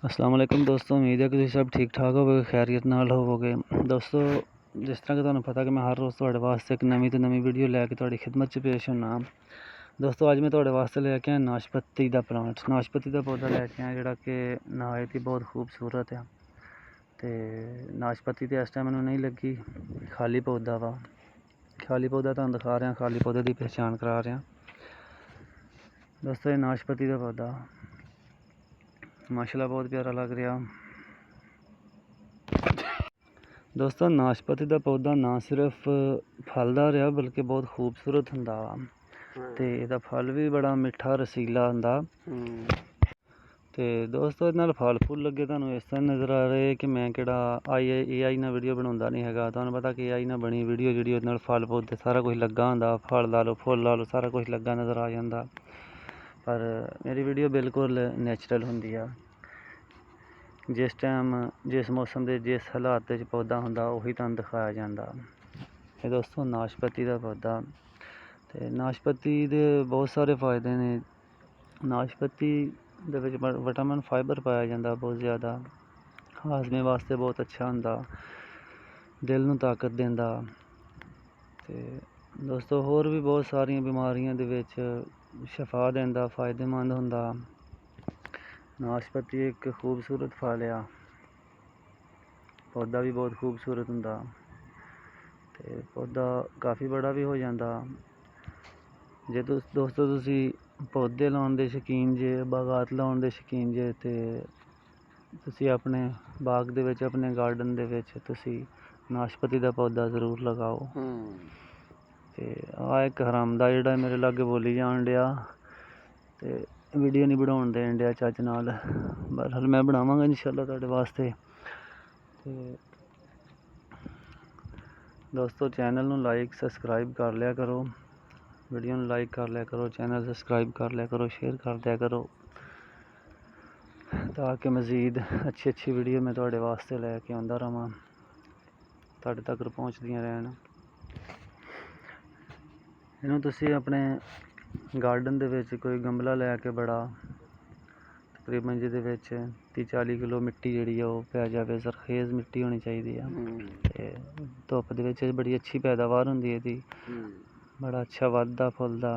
अस्सलाम वालेकुम दोस्तों, उम्मीद है कि तुसीं सब ठीक ठाक होवोगे, खैरियत नाल होवोगे। दोस्तों जिस तरह कि तुहानूं पता कि मैं हर रोज़ तुहाडे वास्ते एक नवीं तो नवीं वीडियो लैके तुहाडी खिदमत च पेश होना। दोस्तों अज मैं तुहाडे वास्ते लैके आया नाशपती दा प्लांट, नाशपती दा पौधा लैके आया जिहड़ा कि नहायत ही बहुत खूबसूरत है। ते नाशपती तो इस टाइम मैनूं नहीं लगी, खाली पौधा वा। खाली पौधा तुहानूं दिखा रहा, खाली पौधे की पहचान करा रहा। दोस्तों ये नाशपती का पौधा माशाल्लाह बहुत प्यारा लग रहा। दोस्तों नाशपती का पौधा ना सिर्फ फलदार आ बल्कि बहुत खूबसूरत हुंदा ते इहदा फल भी बड़ा मिठा रसीला हुंदा। ते दोस्तों इहदे नाल फल फुल लगे तुहानूं इस तरह नज़र आ रहे कि मैं किहड़ा AI नाल वीडियो बनाउंदा नहीं हैगा। तुहानूं पता कि AI नाल बनी वीडियो जिहड़ी उहदे नाल फल पौधे सारा कुछ लग्गा हुंदा, फल ला लो फुल ला लो सारा कुछ लग्गा नज़र आ जांदा। पर मेरी वीडियो बिल्कुल नैचुरल हुंदी आ। जिस टाइम जिस मौसम के जिस हालात पौधा होंदा उही तुहानूं दिखाया जाता। ये दोस्तों नाशपती का पौधा, तो नाशपती के बहुत सारे फायदे ने। नाशपती दे विच विटामिन फाइबर पाया जाता बहुत ज़्यादा, हाजमे वास्ते बहुत अच्छा होंदा, दिल नूं ताकत देंदा। ते दोस्तों होर भी बहुत सारियां बीमारियां दे विच शफा देंदा, फायदेमंद होंदा। नाशपती एक खूबसूरत फल आ, पौधा भी बहुत खूबसूरत होंदा ते पौधा काफ़ी बड़ा भी हो जाता। जे दोस्तों तुसी पौधे लाउण दे शौकीन जे, बागात लाउण दे शौकीन जे, ते तुसी अपने बाग दे विच अपने गार्डन दे विच तुसी नाशपती का पौधा जरूर लगाओ। ते आ एक हरामदा जिहड़ा मेरे लागे बोली जान डिया ते वीडियो नहीं बनाउण देन डिया चज नाल। बहरहाल मैं बनावांगा इंशाअल्लाह तुहाडे वास्ते। ते दोस्तों चैनल नूं लाइक सबसक्राइब कर लिया करो, वीडियो नूं लाइक कर लिया करो, चैनल सबसक्राइब कर लिया करो, शेयर कर दिया करो, ताकि मज़ीद अच्छी वीडियो मैं तुहाडे वास्ते लैके आंदा रवां, तुहाडे तक पहुँचदियां रहन। इहनूं तुसी अपने गार्डन दे विच कोई गमला लैके बड़ा तकरीबन जिहदे विच 30-40 किलो मिट्टी जिहड़ी आ ओह पै जावे, सरखेज़ मिट्टी होनी चाहिदी आ। ते धुप्प दे विच बड़ी अच्छी पैदावार हुंदी एहदी, बड़ा अच्छा वधदा फुलदा।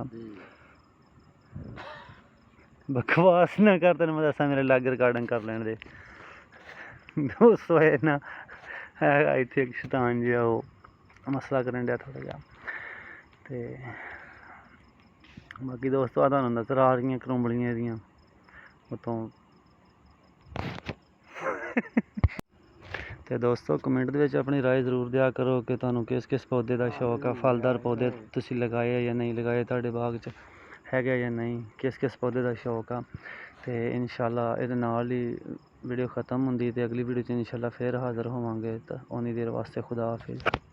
बकवास ना कर, तैनूं मैं दस्सां मेरे लागै रिकार्डिंग कर लैण दे। दोस्तों एह् ना है इत्थे इक शैतान जिहा ओह् मसला करन डिया थोह्ड़ा जिहा। ते बाकी दोस्तों तुहानूं नज़र आ रहियां करोंबलियां एहदियां उत्तों। ते दोस्तों कमेंट दे विच अपनी राय जरूर दिया करो कि तुहानूं किस किस पौधे का शौक है, फलदार पौधे तुसी लगाए या नहीं लगाए, तुहाडे बाग च हैगे या नहीं, किस किस पौधे का शौक आ। ते इंशाअल्लाह इहदे नाल ही वीडियो खत्म हुंदी ते अगली वीडियो च इंशाअल्लाह फिर हाज़र होवांगे। ते उन्नी देर वास्ते खुदा हाफिज़।